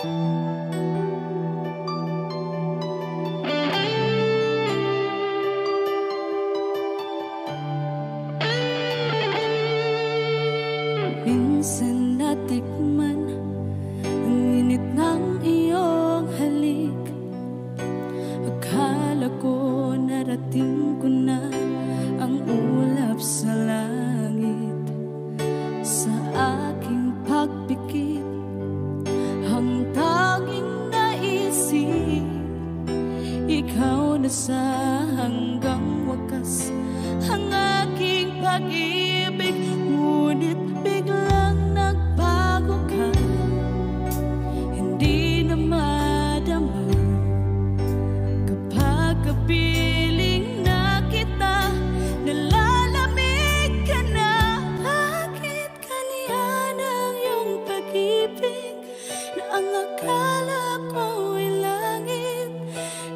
Minsan natikman ang init ng iyong halik. Akala ko narating ko na ang ulap sa langit. Sa aking pagpikit, ang tanging naisip, ikaw na sa hanggang wakas ang aking pag-ibig. Ngunit biglang nagbago ka, hindi na madama kapag kapiling na kita, nalalamig ka na. Bakit kaniyan ang iyong pag-ibig na ang akala ko ay langit?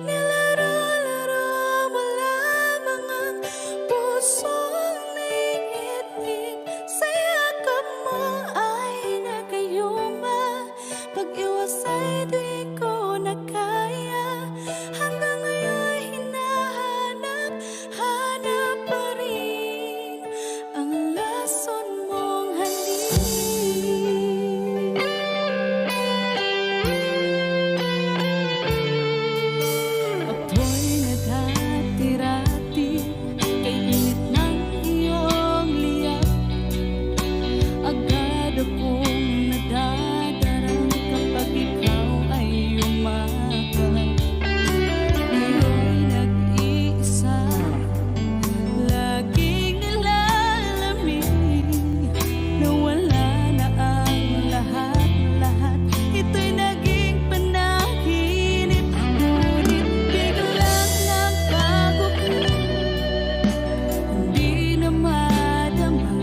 Nilaro-laro mo lamang ang pusong naiinig. Sa yakap mo ay nagayuma, pag-iwas ay di ko na kaya. Hanggang ngayon hinahanap, hanap pa rin ang lason mong halik. Apoy naghatirati kay init ng iyong liyap. Agad akong nadadarang kapag ikaw ay umakap. Iyo'y nag-iisa, laging nilalamig, na wala na ang lahat-lahat. Ito'y naging panaginip. Ngunit biglang nagbago ka, hindi na madama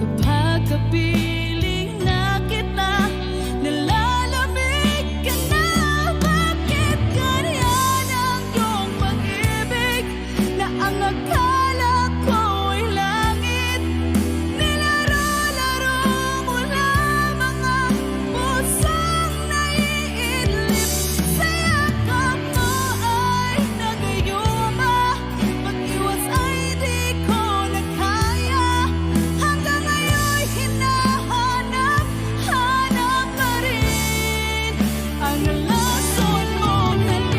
kapag kapiling na kita, nalalamig ka na. Bakit ganyan ang iyong pag-ibig na ang akala ko ay langit? Nilaro-laro mo lamang ang pusong naiidlip. Sa yakap mo ay nagayuma, pag-iwas ay di ko na kaya. Hanggang ngayon hinahanap, hanap pa rin ang lason mong halik.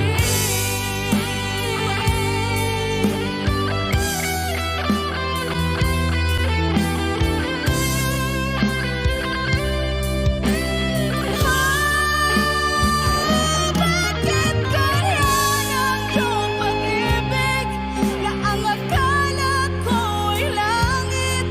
Bakit ganyan ang iyong pag-ibig na ang akala ko ay langit?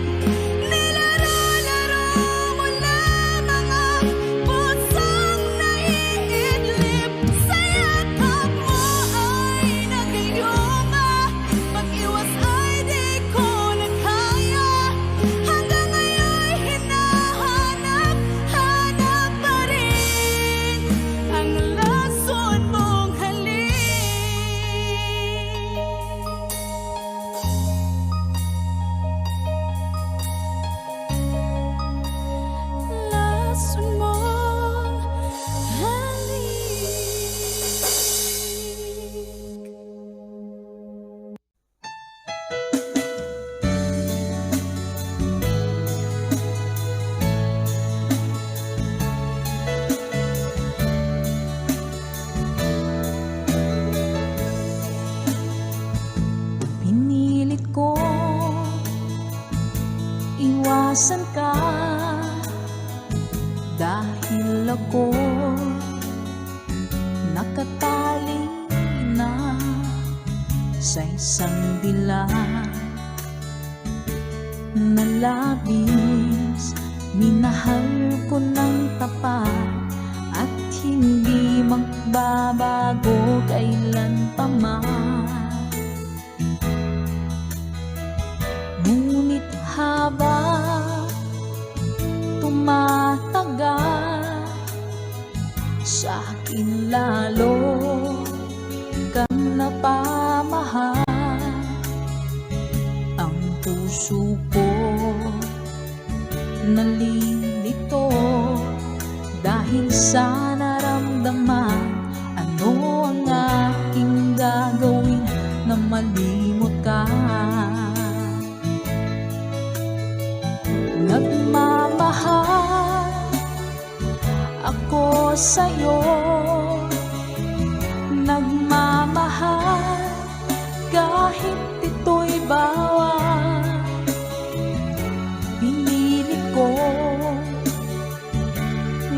Nilaro-laro mo lamang ang pusong naiidlip. Sa yakap mo ay nagayuma, pag-iwas ay di ko na kaya. Hanggang ngayon hinahanap, hanap pa rin ang lason mong halik. Lason mong halik. Pinilit ko iwasan ka, dahil ako nakatali na sa isang dila na labis. Minahal ko ng tapat at hindi magbabago kailan pa man. Ngunit habang tumatagal, sa akin lalo kang napamahal. Ang puso ko nalilito dahil Dahil sa naramdaman, ano ang aking gagawin na malimot ka? Nagmamahal ako sa'yo, nagmamahal kahit ito'y bawal. Pinilit ko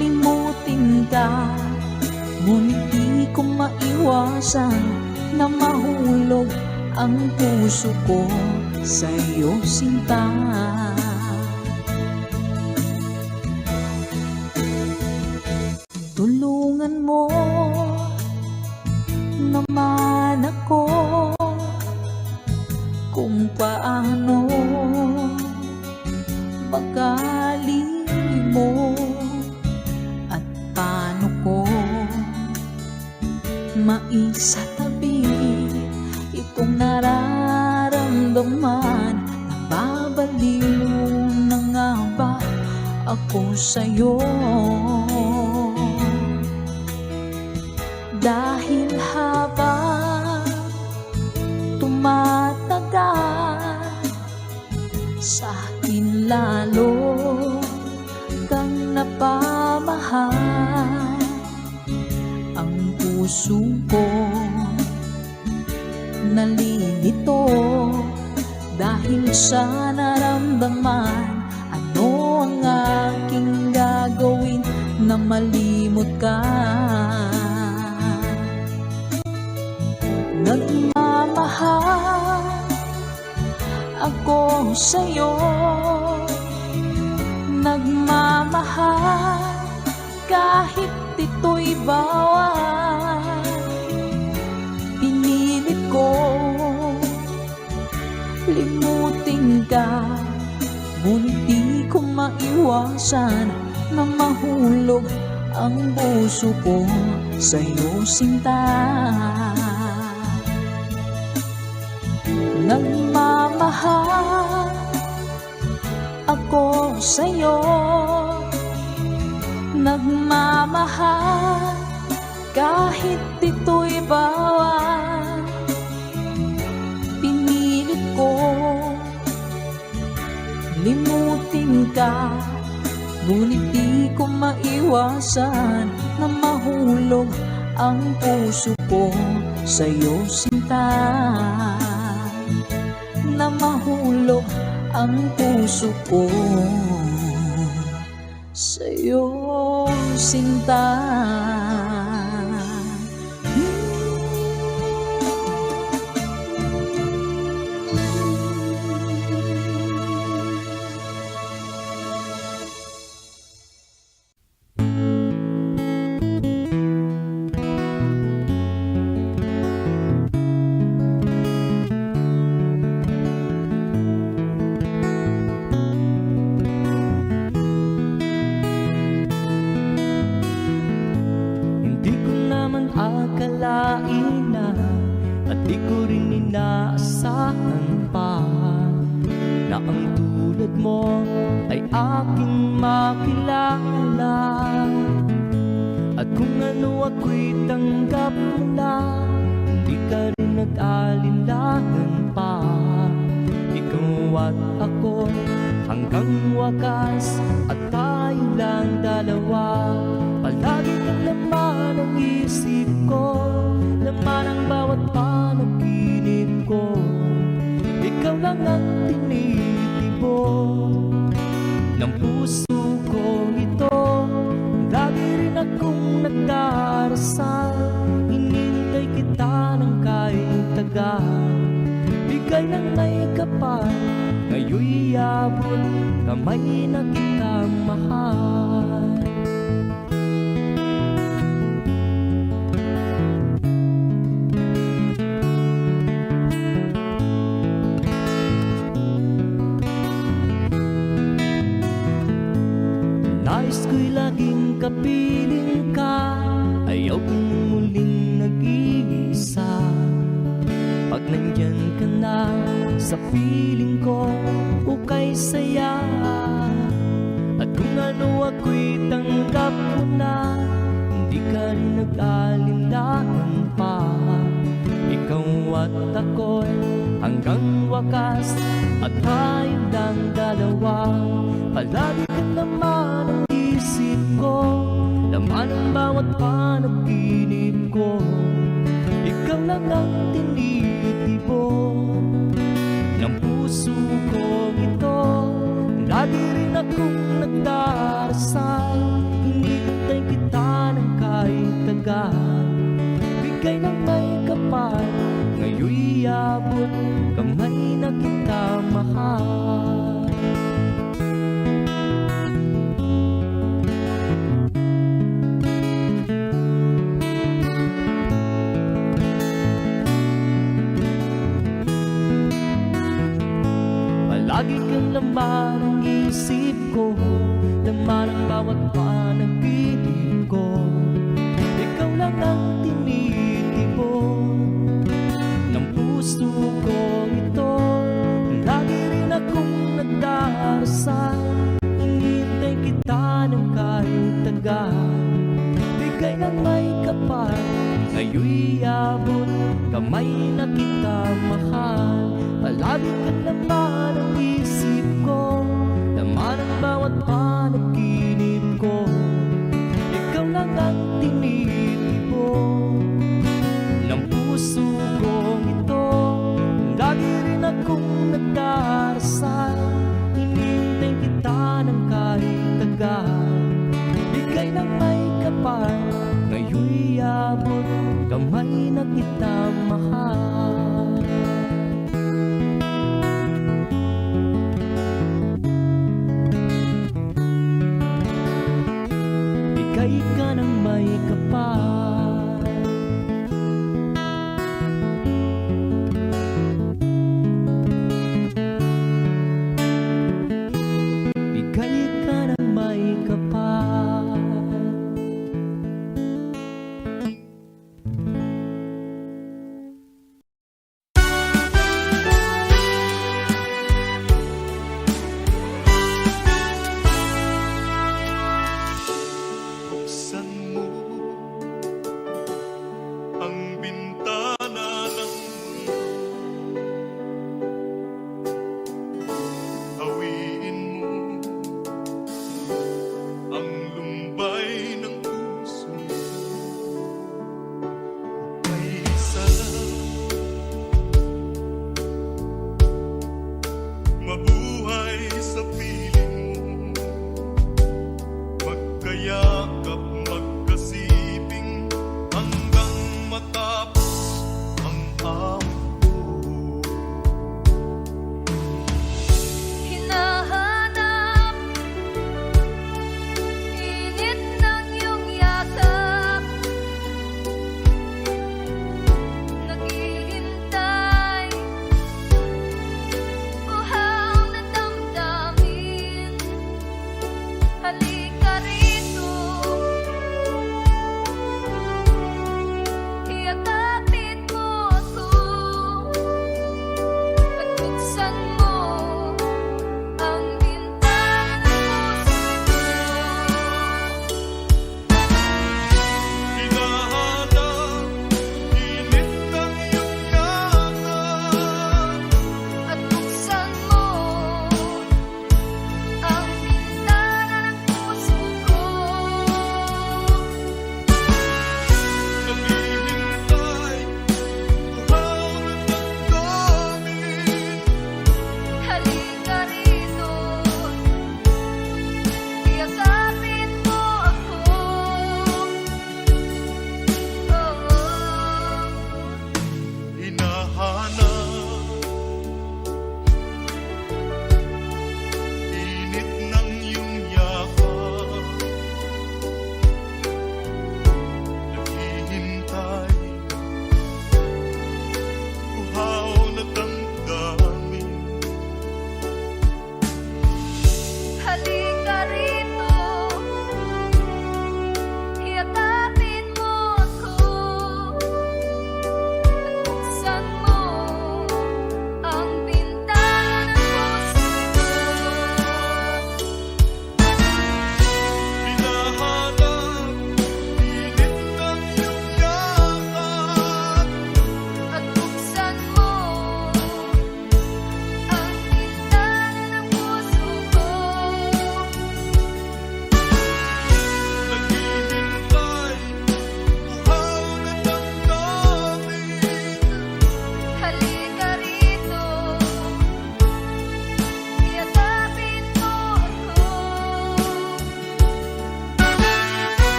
limutin ka, ngunit di ko maiwasan na mahulog ang puso ko sa'yo, sinta. Tulungan mo naman ako kung paano makalimot at paano ko maisatabi itong nararamdaman. Nababaliw na nga ba ako sa'yo? Dahil habang tumatagal, sa akin lalo kang napamahal. Ang puso ko nalilito dahil sa naramdaman. Ano ang aking gagawin na malimot ka? Nagmamahal ako sa'yo, nagmamahal kahit ito'y bawal. Pinilit ko limutin ka, ngunit di ko maiwasan na mahulog ang puso ko sa'yo, sinta. Nagmamahal ako sa'yo, nagmamahal kahit ito'y bawal. Pinilit ko limutin ka, ngunit di ko maiwasan na mahulog ang puso ko sa'yo, sinta. Na mahulog ang puso ko sa'yo, sinta. Akalain na at di ko rin inaasahan pa na ang tulad mo ay aking makilala. At kung ano ako'y tanggap mo na, hindi ka rin nag-alinlangan pa. Ikaw at ako hanggang wakas, at tayo lang dalawa. Palagi kang laman ng isip ko, laman ang bawat panaginip ko. Ikaw lang ang tinitibok ng puso ko ito. Lagi rin akong nagdarasal, hinintay kita ng kahit tagal. Bigay ng may kapal, ngayon'y abot kamay na kitang mahal. Nais ko'y laging kapiling ka, ayaw kong muling nag-iisa. Pag nandyan ka na sa piling ko, ukay saya. At kung ano ako'y tanggap mo na, hindi ka rin nag-alinlangan pa. Ikaw at ako'y hanggang wakas, at tayong lang dalawa. Palagi ka naman ang isip ko, laman ang bawat panaginip ko. Ikaw lang ang tinitibok ng puso kong ito. Lagi rin akong nagdarasal, hinihintay kita ng kahit tagal. Bigay ng may kapal, ngayon'y abot kamay na kita mahal. Palagi kang laman ng isip ko, laman ang bawat panaginip ko. Ikaw lang ang tinitibok ng puso kong ito. Lagi rin akong nagdarasal, hinihintay kita ng kahit tagal. Bigay ng may kapal, ngayon'y abot kamay na kita mahal. Palagi ka naman ang isip ko, laman ang bawat panaginip ko. Ikaw lang ang tinitibok ng puso kong ito. Lagi rin akong nagdarasal, hinihintay kita ng kahit tagal. Bigay ng may kapal, ngayon'y abot kamay na kita mahal. Bigay ka ng may kapal, bigay ka ng may kapal. Buksan mo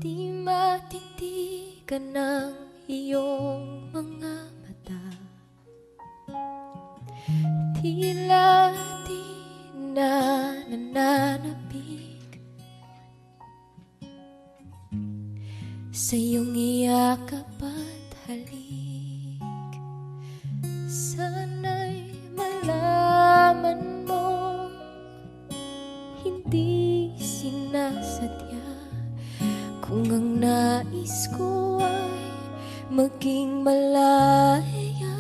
Di matitigan ng iyong mga mata, tila di na nananabik sa iyong iyakap at halik. Sana'y malaman mo, hindi sinasadya, kung ang nais ko ay maging malaya.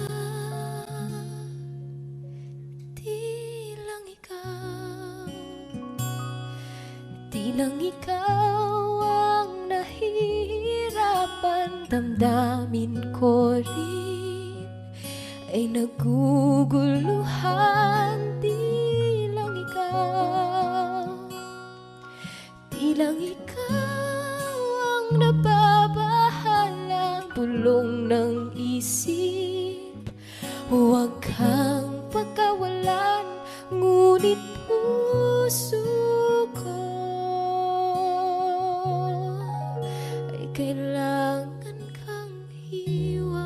Di lang ikaw, di lang ikaw ang nahihirapan. Damdamin ko rin ay naguguluhan. Di lang ikaw, di lang ikaw ang nababahala. Bulong ng isip, huwag kang pagkawalan, ngunit puso ko ay kailangan kang iwan.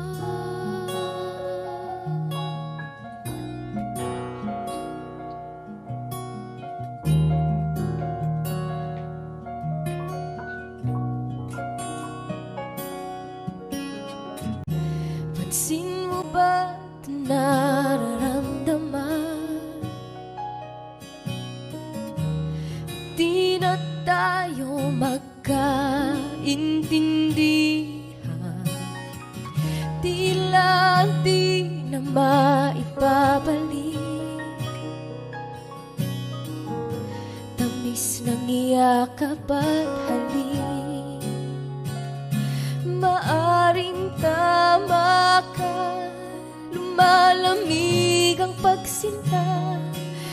Pansin mo ba't nararamdaman? Di na tayo magkaintindihan, tila di na maibabalik tamis ng iyakap at halik. Maaring tama ka, lumalamig ang pagsinta.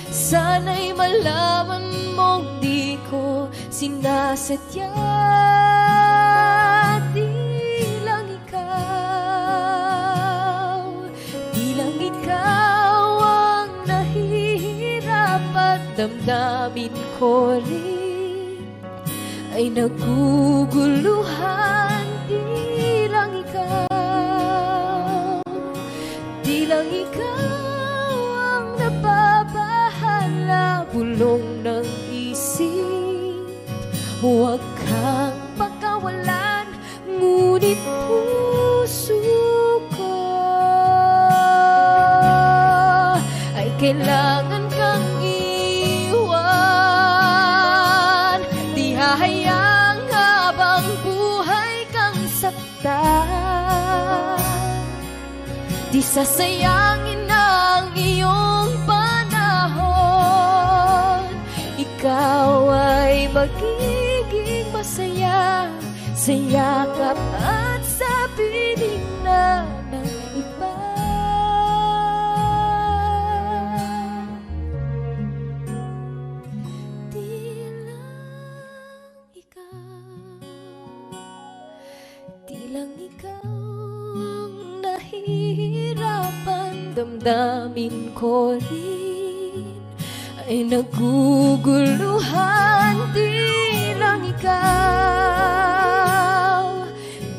Sana'y malaman mong di ko sinasadya. Di lang ikaw, di lang ikaw ang nahihirapan. Damdamin ko rin ay naguguluhan. Di lang ikaw, di lang ikaw ang nababahala. Bulong ng isip, huwag kang pagkawalan, ngunit puso ko ay kailangan kang iwan. Di hahayang habang buhay kang saktan, di sasayangin ang iyong panahon. Ikaw ay magiging masaya sa yakap at sa piling na ng iba. Di lang ikaw, di lang ikaw ang nahihirapan. Damdamin ko rin ay naguguluhan. Di lang ikaw,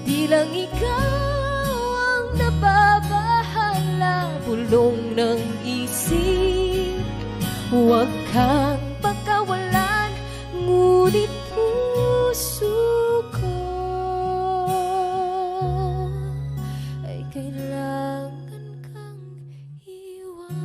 di lang ikaw ang nababahala. Bulong ng isip, huwag kang pagkawalan, ngunit puso ko ay kailangan kang iwan.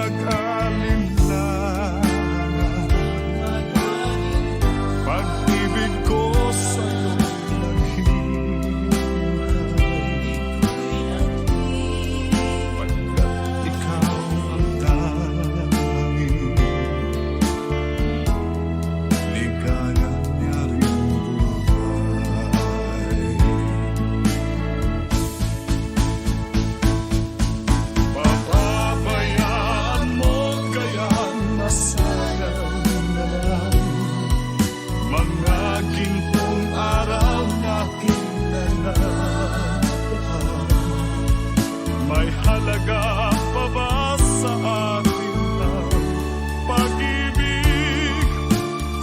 mag-alinlangan. Pag-ibig ko sa'yo naghihintay, pagkat ikaw ang tanging ligaya niya rin buhay. Papabayaan mo kaya nasayang na lang mga gintong araw na kinanapaan. May halaga pa ba sa atin ang pag-ibig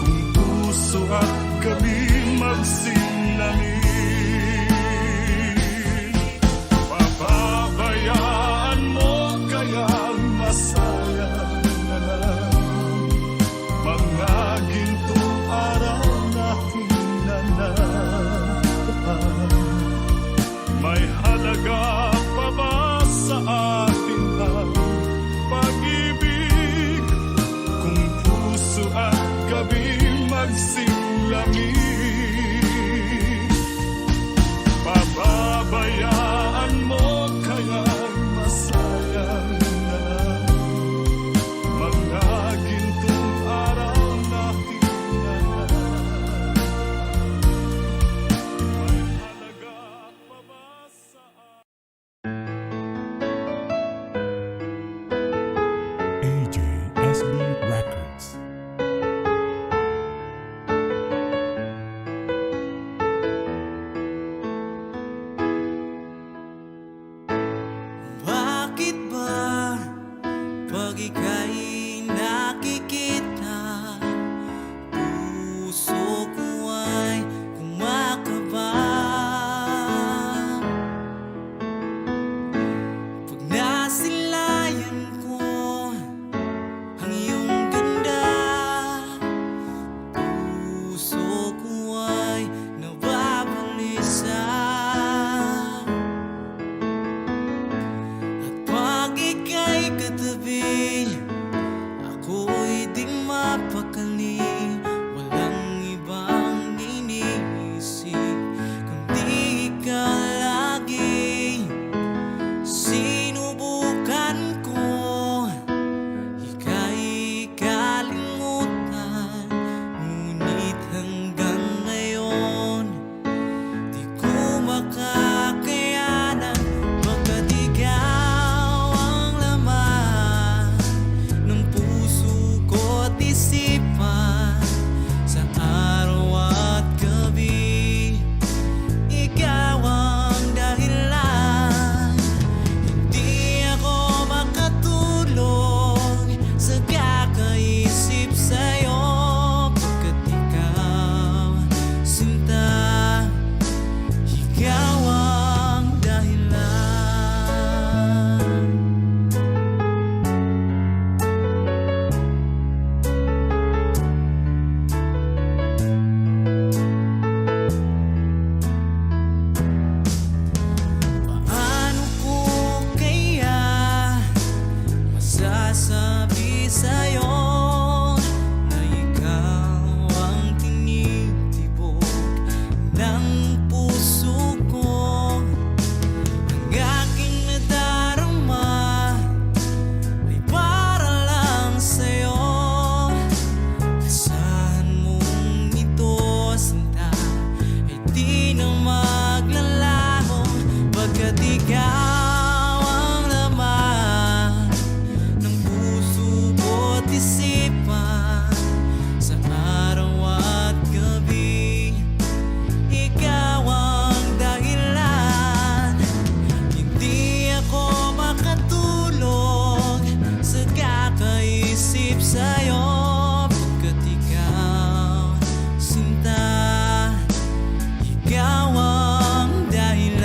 kung puso at gabi magsinangin? Papabayaan mo kaya masayang na lang mga gintong araw na hinanapaan. May halaga pa ba sa atin ang pag-ibig kung puso at gabi magsilangin? Papabayaan mo kaya masayang na lang mga gintong araw na hinanapaan. May halaga pa ba sa AJSB Records. Bakit ba pag ika'y nakikita, puso ko ay kumakaba? Pag nasilayan ko ang iyong ganda, puso ko ay nababalisa. At pag ika'y katabi, ako'y di mapakali. Walang ibang iniisip kundi ikaw lagi. Sinubukan ko ika'y kalimutan, ngunit hanggang ngayon di ko makakayanan, pagkat ikaw ang laman ng puso ko't isipan. Sa araw at gabi, ikaw ang dahilan. Hindi ako makatulog sa kakaisip sa'yo, pagkat ikaw, sinta, ikaw ang dahilan. Paano ko kaya masasabi sa'yo na ikaw ang tinitibok ng puso ko? Ang aking nadarama ay para lang sa'yo. Asahan mong ito, sinta, ay di na maglalaho, pagkat ikaw ang laman ng puso ko't isipan. Sa araw at gabi, ikaw ang dahilan. Hindi ako makatulog sa kakaisip sa'yo, pagkat ikaw, sinta, ikaw ang dahilan.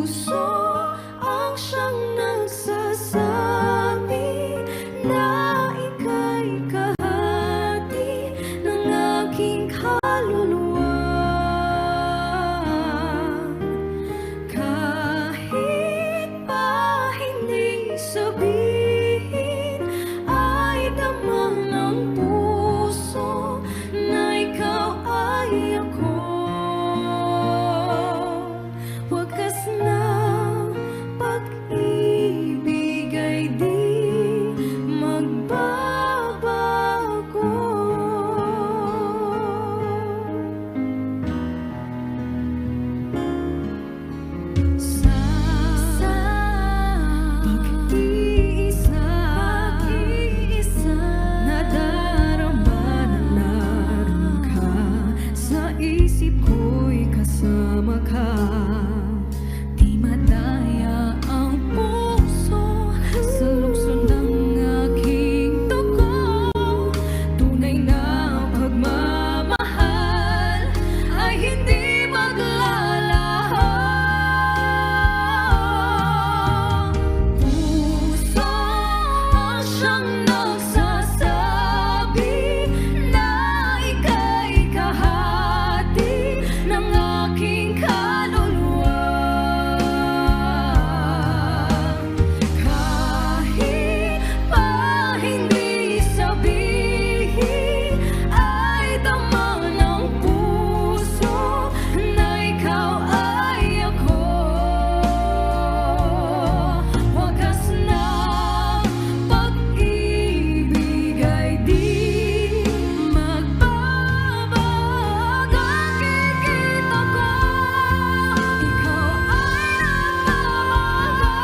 puso ang siyang nagsasabi na ika'y kahati ng aking kaluluwa. Kahit pa hindi sabihin, ay damang ng puso na ikaw ay ako. Wagas na pag-ibig ay di magbabago. Sa pag-iisa, nadarama na naroon ka. Sa isip ko'y kasama ka. Di madaya ang puso sa lukso ng aking dugo. Tunay na pagmamahal ay hindi maglalaho. Puso ang siyang nagsasabi na ika'y kahati ng aking kaluluwa. Kahit pa hindi sabihin, ay damang ng puso na ikaw ay ako. Wagas na pag-ibig ay di magbabago. Nakikita ko, ikaw ay nagbabago.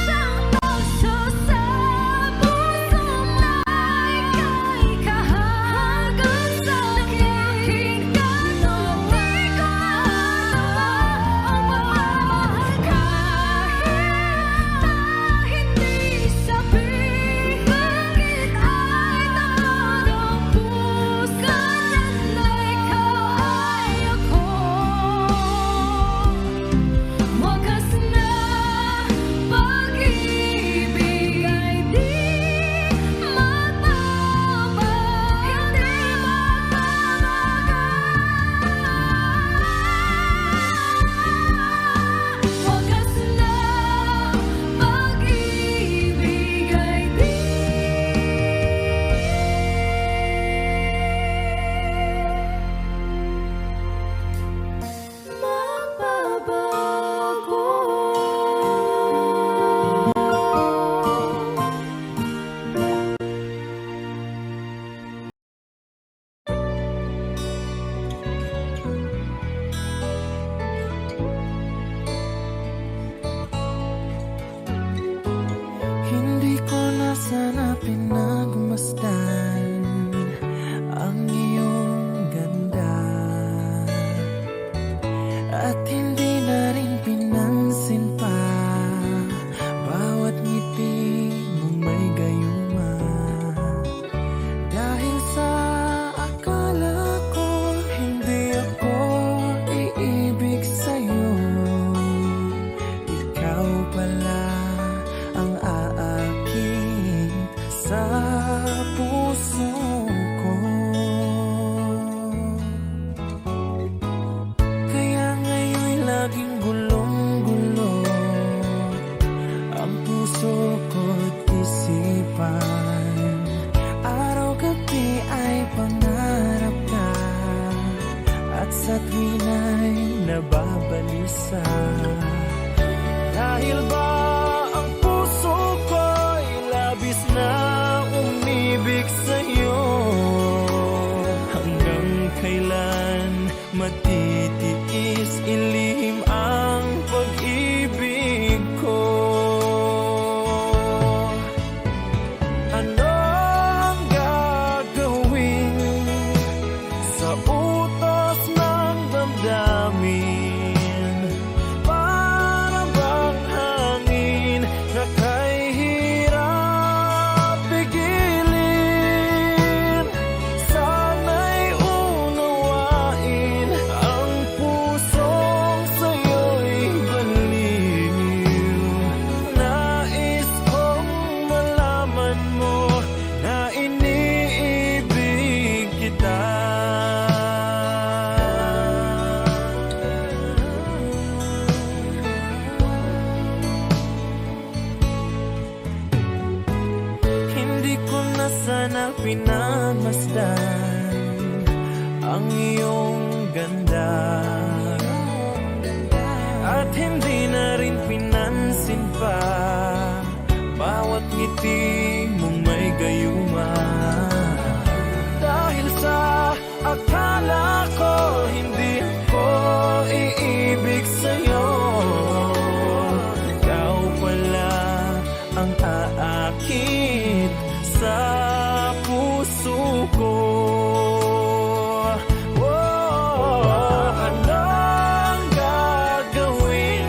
Siyang nagsasabi, puso mo ika'y kahagan sa aking kaluluwa. Ang pagmamahal kahit na hindi sabihin, bakit ay damang ng puso na ikaw ay ako. Wagas na pag-ibig ay di magbabago. Hindi magbabago. Wagas na pag-ibig ay di Hindi ko na sana pinagmasdan ang iyong ganda, at hindi na rin pinansin pa bawat ngiti mong may gayuma. Dahil sa akala ko hindi ako iibig sa'yo, ikaw pala ang aakit sa puso ko. Kaya ngayon'y laging gulong-gulo ang puso ko't isipan. Araw-gabi ay pangarap ka, at sa tuwina'y nababalisa. Dahil ba ang puso ko'y labis na umibig sa'yo? Hanggang kailan matitiis ilihim ang pag-ibig ko? Ano ang gagawin sa utos ng damdamin? Para bang hangin na kay hirap pigilin? Sana'y unawain ang pinagmasdan ang iyong ganda, at hindi na rin pinansin pa bawat ngiti mong may gayuma. Dahil sa akala ko hindi ako iibig sa'yo, ikaw pala ang aakit sa puso ko. Anong gagawin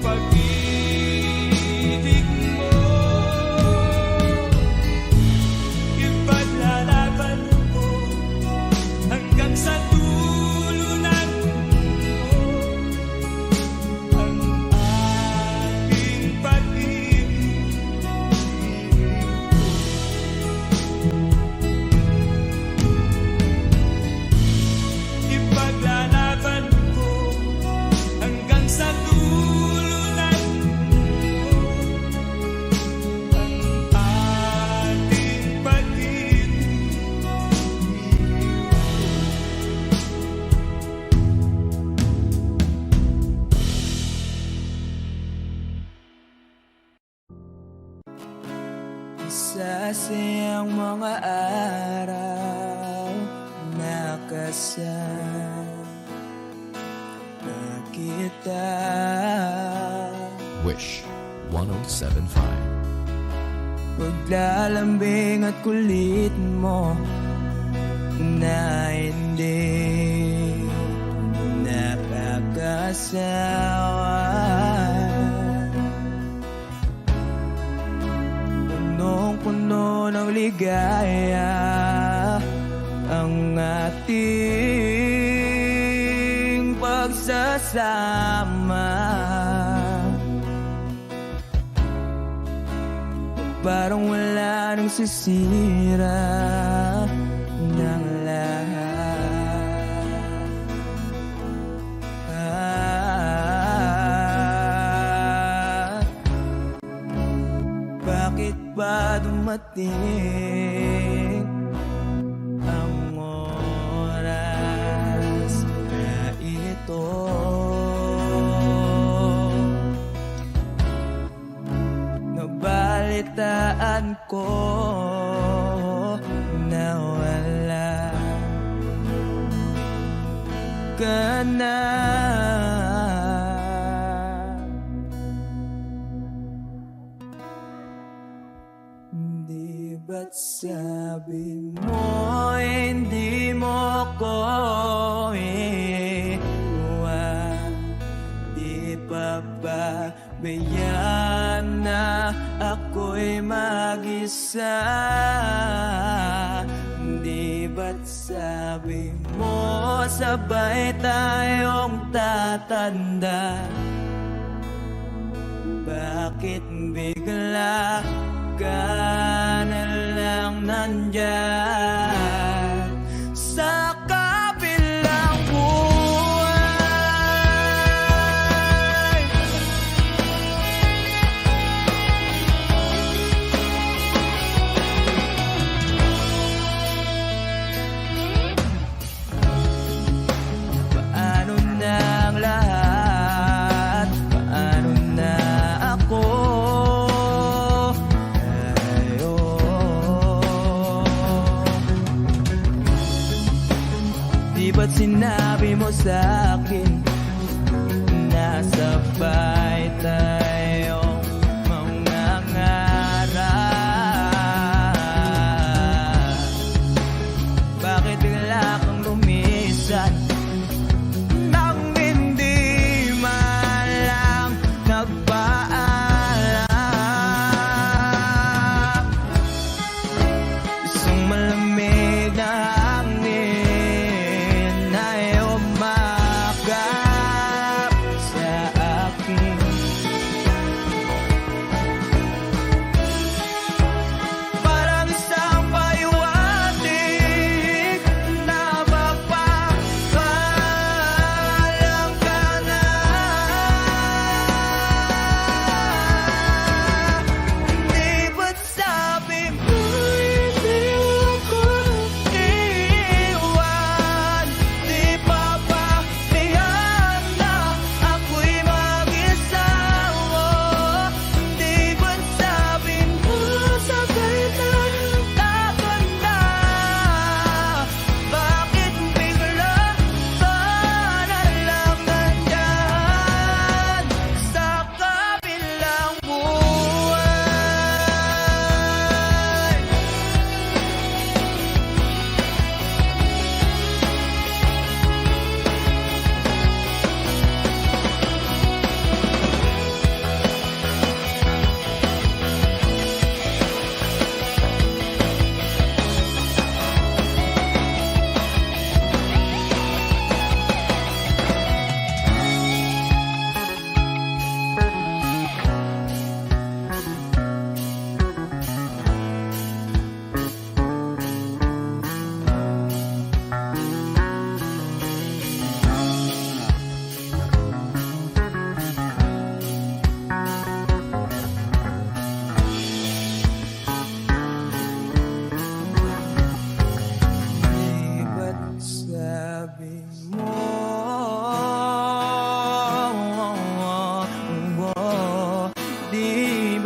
pag-ibig mo. Ipaglalaban ko hanggang sa dulo ng mundo ang aking pag-ibig. Ipaglalaban ko hanggang sa dulo ng mundo ang ating pag-ibig. Sasayang mga araw na kasama kita. Wish 1075. Paglalambing at kulit mo na hindi nakakasawa. Punong-puno ng ligaya ang ating pagsasama. Parang wala nang sisira ng lahat. Bakit ba dumating ang oras na ito? Nabalitaan ko na wala ka na. Di ba't sabi mo hindi mo ko iwan? Di pa ba bayaan na ako'y mag-isa? Di ba't sabi mo sabay tayong tatanda? Bakit bigla ka na lang nandyan sa kabilang buhay? Paano na ang lahat? Paano na ako? Di ba't sinabi mo sa'kin na sabay tayong mangangarap? Bakit bigla kang lumisan nang hindi man lang nagpaalam? Isang malamig na hangin ay umakap sa aking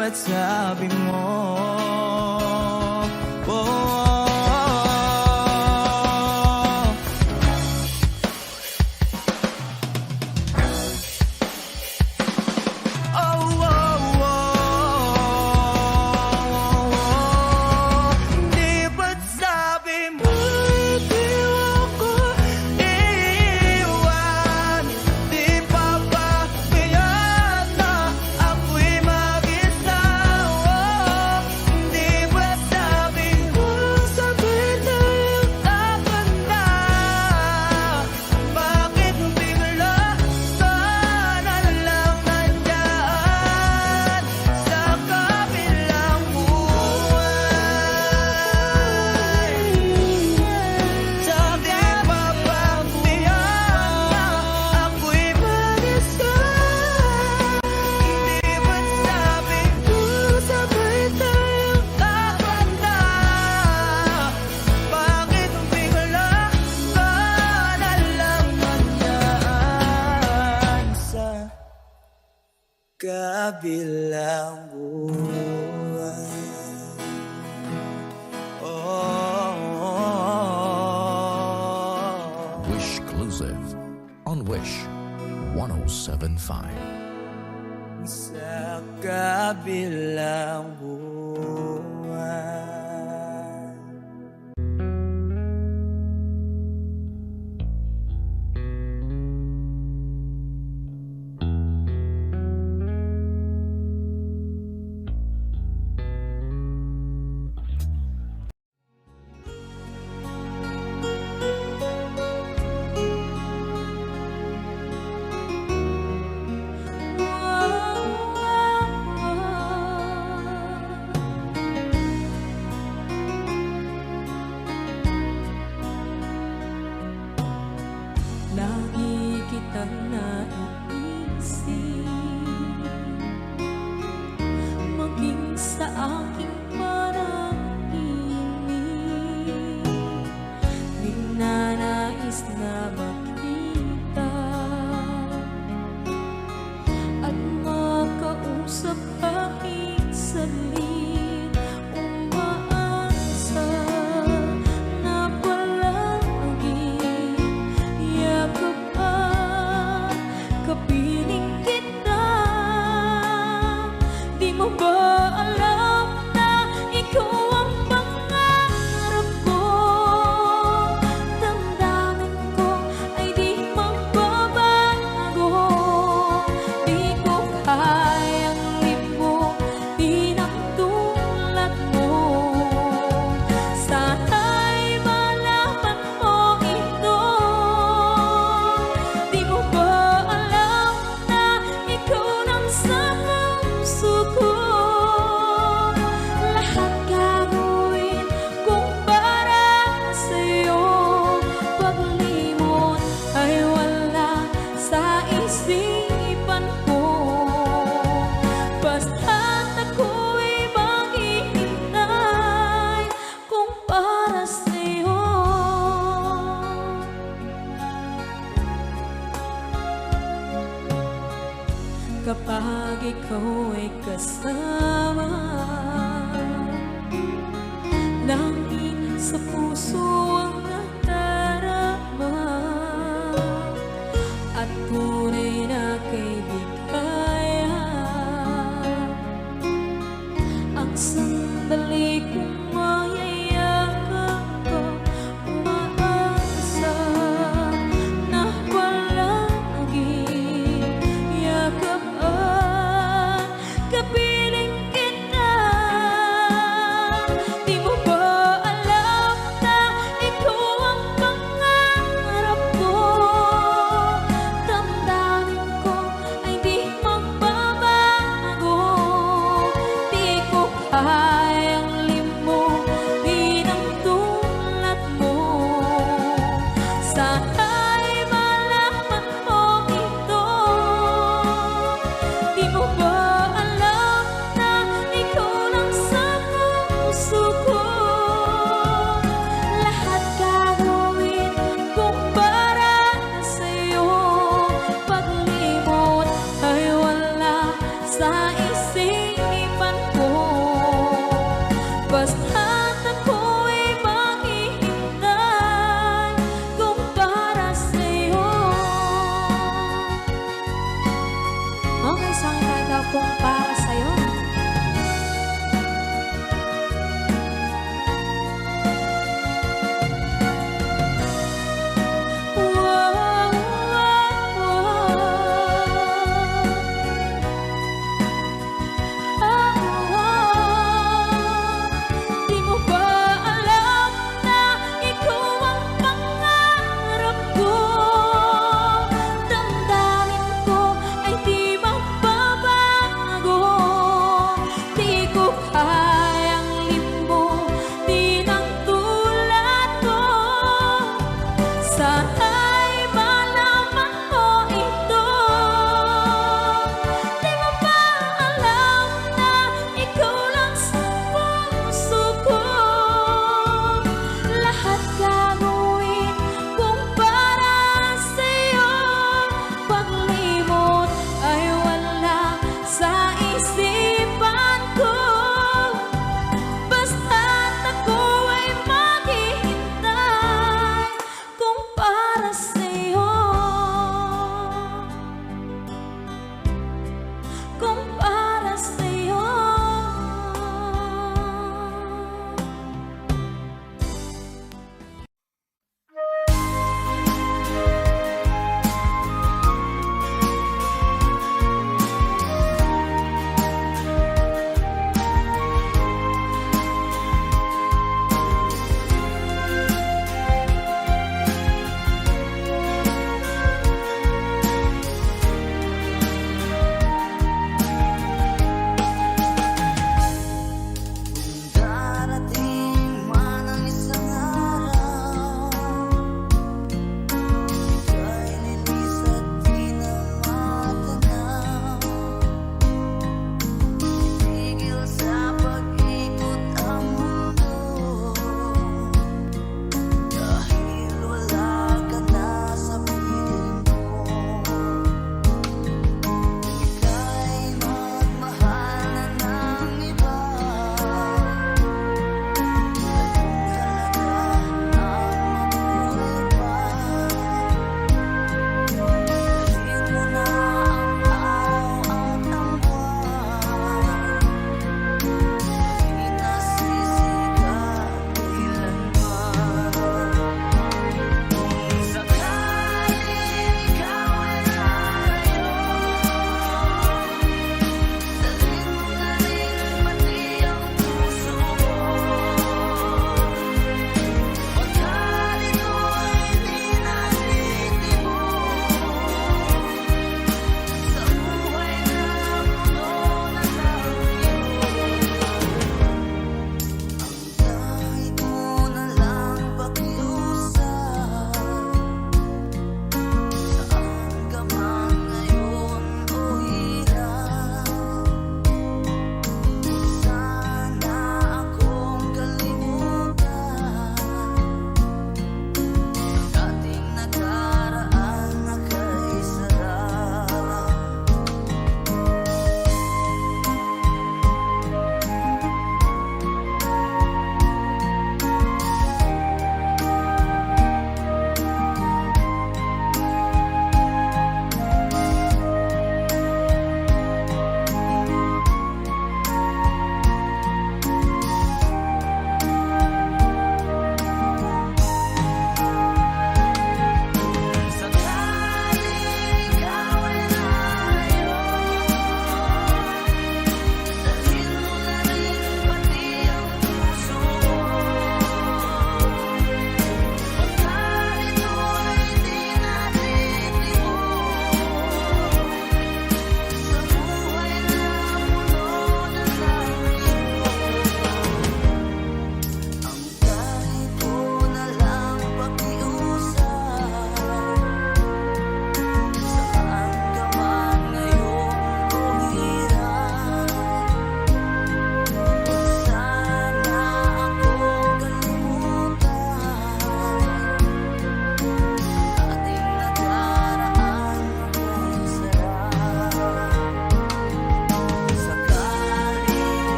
ba't sabi mo? Oh, kabilang buwan. Wish Exclusive on Wish 1075. Sa kabilang buwan. Lagi kitang naiisip, maging sa aking parang inip. Di na nais na makita at makausap kahit saglit. Umaasa na palagi yakap at kapiling kita. Di mo ba alam na ikaw ang pangarap ko? Damdamin ko ay di magbabago. Di ko kayang limutin ang tulad mo. Sana'y malaman mo ito. Di mo ba alam na ikaw nang sa puso ko? Lahat gagawin kung para sa'yo. Paglimot ay wala sa isipan ko. Basta't ako'y maghihintay kung para sa'yo. Kapag ikaw ay kasama, langit sa puso ang nadarama at tunay na kaibigan. Ang sandali kong mayayakap ko, umaasa na palagi yakap at kapiling kita. Di mo ba alam na ikaw kung para sa'yo. Di mo ba alam na ikaw ang pangarap ko? Damdamin ko ay di magbabago. Di ko kayang limutin ang tulad mo. Sana'y malaman mo ito. Di mo ba alam na ikaw lang sa puso ko? Lahat gagawin kung para sa'yo. Paglimot ay wala sa isipan ko. Basta't ako ay maghihintay kung para sa'yo. Kung para sa'yo.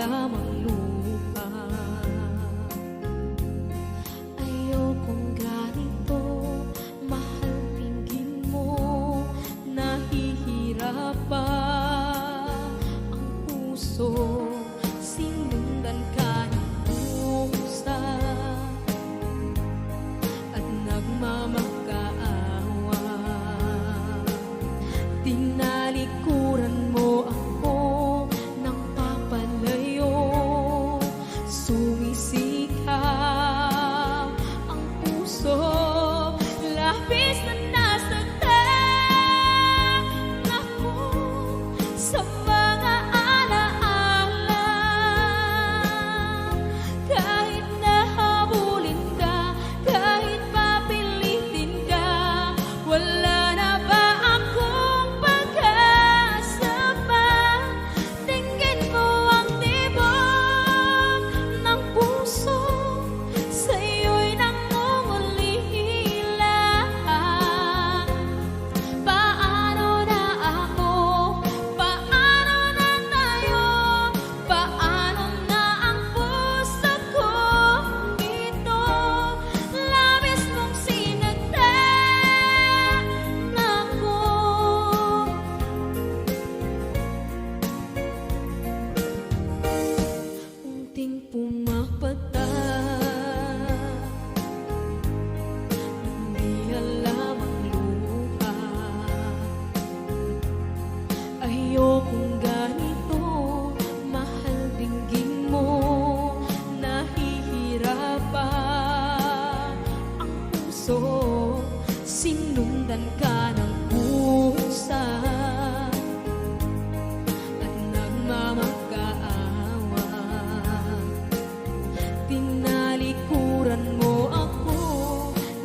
lamang lupa. Ayokong ganito, mahal, tingin mo, nahihirap pa ang puso. Sinundan ka ng pusa at nagmamakaawa. Tinalikuran mo ako ng papalayo, sumisikap ang puso. Labis na nasaktan ako sa mga alaala. Kahit nahabulin ka, kahit papilitin ka, wala na ba akong pag-asa pa? Tingin mo ang tibok ng puso, sa'yo'y nangungulila. Paano na ako? Paano na tayo? Paano na ang puso kong ito? Labis mong sinagtan ako. Unting pumapata, hindi alam ang luha. Ayokong ganito, mahal, dinggin mo, nahihirap pa ang puso. Sinundan ka ng pusa at nagmamakaawa. Tinalikuran mo ako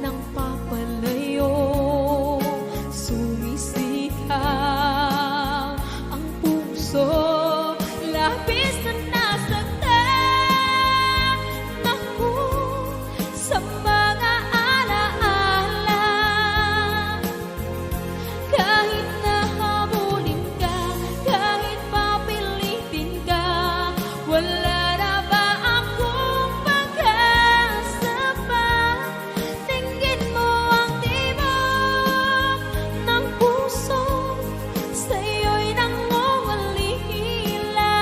ng papalayo, sumisikap ang puso. Labis na nasaktan ako sa mga alaala. Kahit nahabulin ka, kahit papilitin ka, wala na ba akong pag-asa pa? Tingin mo ang tibok ng puso, sa'yo'y nangungulila.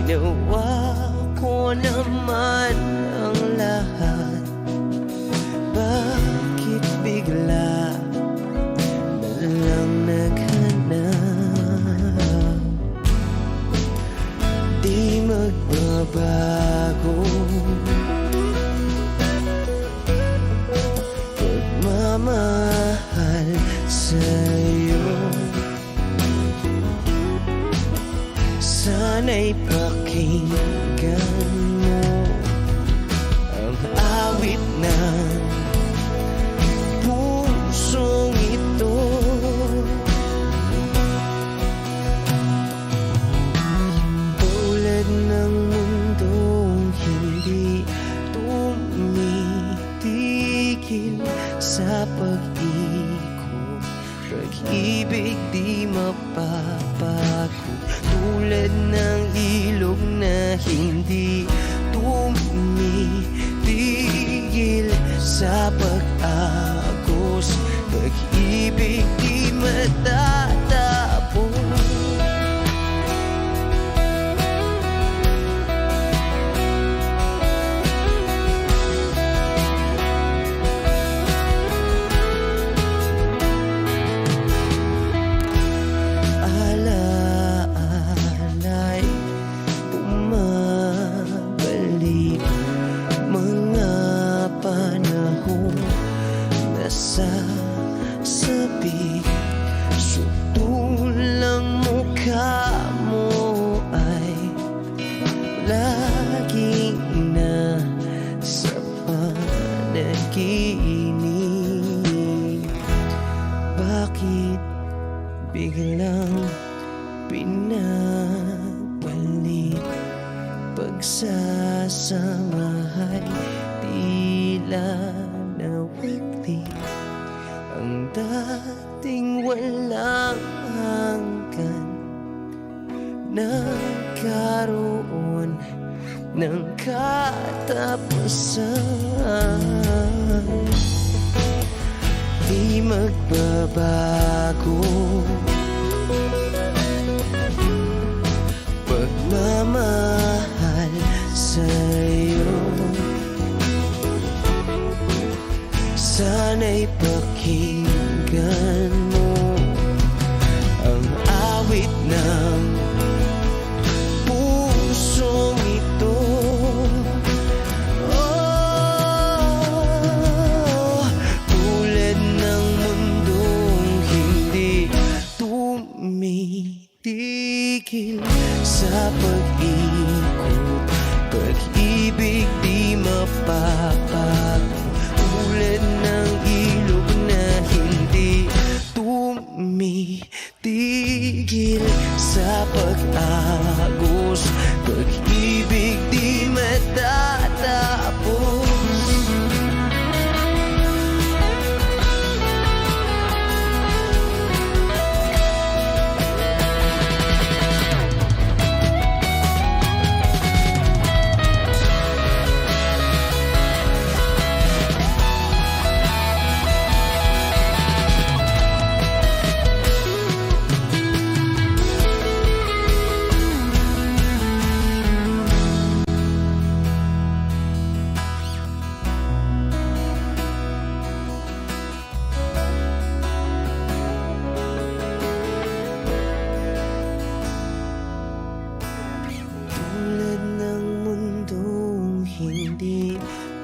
Ginawa ko naman ang lahat. Bakit bigla na lang naghanap? Di magbabago pagmamahal sa'yo. Sana'y pakinggan mo ang awit ng pusong ito. Tulad ng mundong hindi tumitigil sa pag-ikot, pag-ibig di mapapagod. Tulad ng ilog na hindi tumitigil sa pag-agos, pag-ibig di matatapos. Alaala'y bumabalik, mga panahon nasasabi. Sutulang mukha mo ay laging nasa panaginip. Bakit biglang pinabalik? Pagsasamahay tila nawagli, ang dating walang hanggan nagkaroon ng katapusan. Di magbabago pagmamahal sa'yo. Sana'y pakinggan mo ang awit ng pusong ito. Oh, tulad ng mundong hindi tumitigil sa pag-ikot, pag-ibig di mapapagod. Tulad ng ilog na hindi tumitigil sa pag-agos, pag-ibig di matatapos. Tulad ng mundong hindi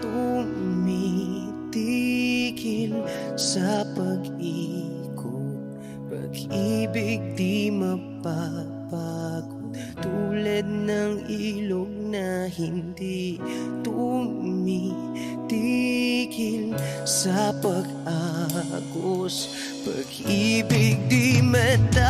tumitigil sa pag-ikot, pag-ibig di mapapagod. Tulad ng ilog na hindi tumitigil sa pag-agos, pag-ibig di matatapos.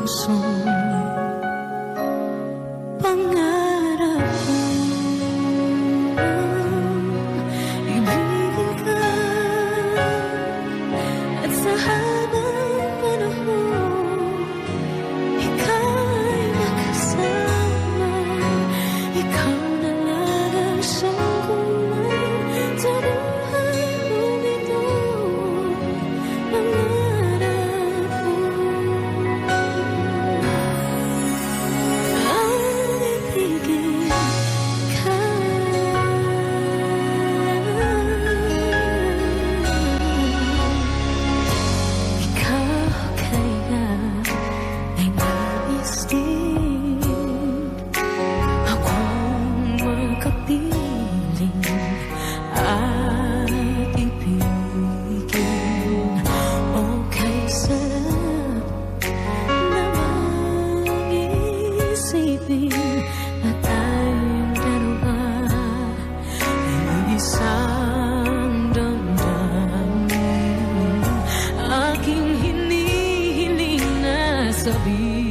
pusong pangarap ko. Ibigin ka at sa habang panahon ikaw ay makasama. Ikaw na lang ang sangkulay sa buhay kong ito. Pangarap ko ang ibigin ka. Ikaw kaya ay nais din akong makapiling at ibigin. Okay, sarap namang isipin na tayong dalawa ay isang damdamin. Aking hinihiling na sabihin